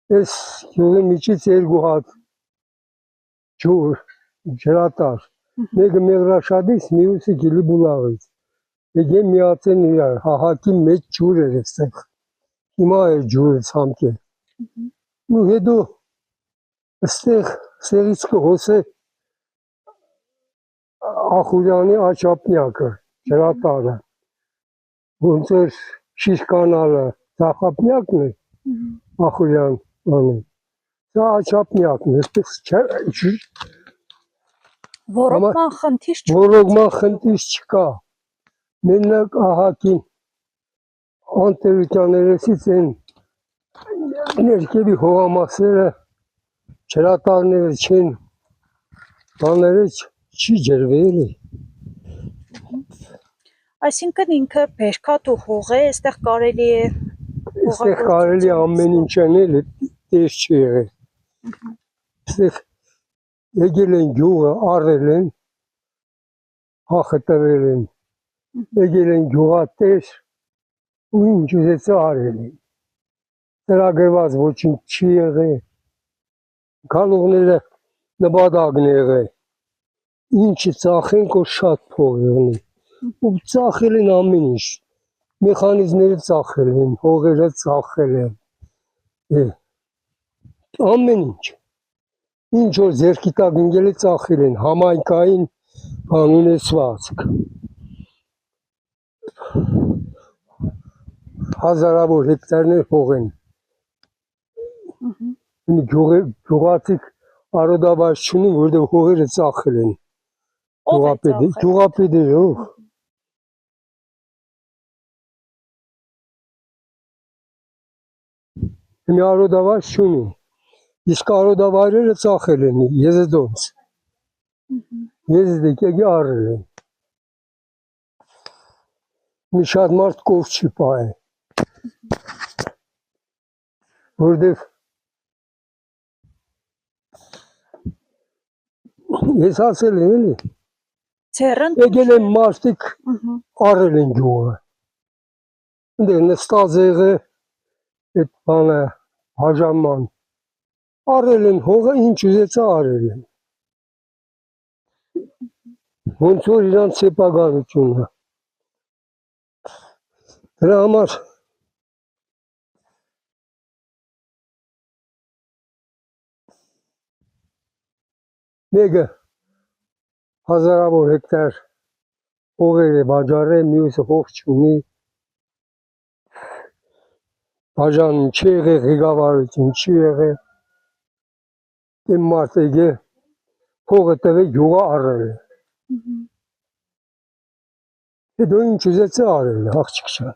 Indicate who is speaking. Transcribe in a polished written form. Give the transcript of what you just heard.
Speaker 1: Ես յուղի միջից երկու հատ ջուր, ջրատար, մեկը Մեղրաշադից, մյուսը Գիլիբուլաղից։ Եկե միացեն իրար, հահակի մեջ ջուր էր այստեղ, հիմա է ջուրը ցամքել։ Ու հետո ստեղից կհոսե Ախուրյանի աչափնյակը, ջրատարը, ոնց էր Շիշկանալը, Ձախապնյակն է, Ախուրյան անը, սա աչափնյակն է,
Speaker 2: Ոռոգման խնդիր չկա։
Speaker 1: Ոռոգման խնդիր չկա, մենակ ահագին անտերության են ներքևի հողամասերը, ջրատարները չեն, բաները չի ջրվել է։
Speaker 2: Այսինքն ինքը բերքատ ու հող է, այստեղ կարելի է
Speaker 1: Այստեղ կարելի է ամեն ինչ անել, տես չի եղել։ Այստեղ եկել են գյուղը, առել են, հախը տվել են, եկել են գյուղատեր ու ինչ ուզեցը արել են։ Ծրագրված ոչինչ չի եղել, գալուղները նպատակն եղել, ինչը ծախենք, որ շատ փող եղնի, ու ծախել են ամեն ինչ, մեխանիզմները ծախել են, հողերը ծախել են, ամեն ինչ, ինչ որ ձեռքի տակ ընկել է ծախել են, համայնքային անունեցվածք, հազարավոր հեկտարներ հող են, գյուղացիք արոդավայր չունին, որտեղ հողերը ծախել են, գյուղապետերով։ Մի արոդավայր չունի, իսկ արոդավայրերը ծախել են Եզեդոնց, Եզեդեկի առել են, մի շատ մարդ կով չի պահել, որտեղ ես ասել եմ էլի, եկել են մարդիկ առել են գյուղը, ընդեղ նստած եղը, այդ բանը, հաժաման, առել են հողը, ինչ ուզեցա արել են, ոնց որ իրանց սեփականությունը, դրա համար մեկը հազարավոր հեկտար հողեր է վաճառել, մյուսը հող չունի, բաժանն չի եղել, ղեկավարություն չի եղել, իմ մարդ եկել, հողը տվել, գյուղը առել է։ Հետո ինչ ուզեցը արել է, աղջիկ ջան։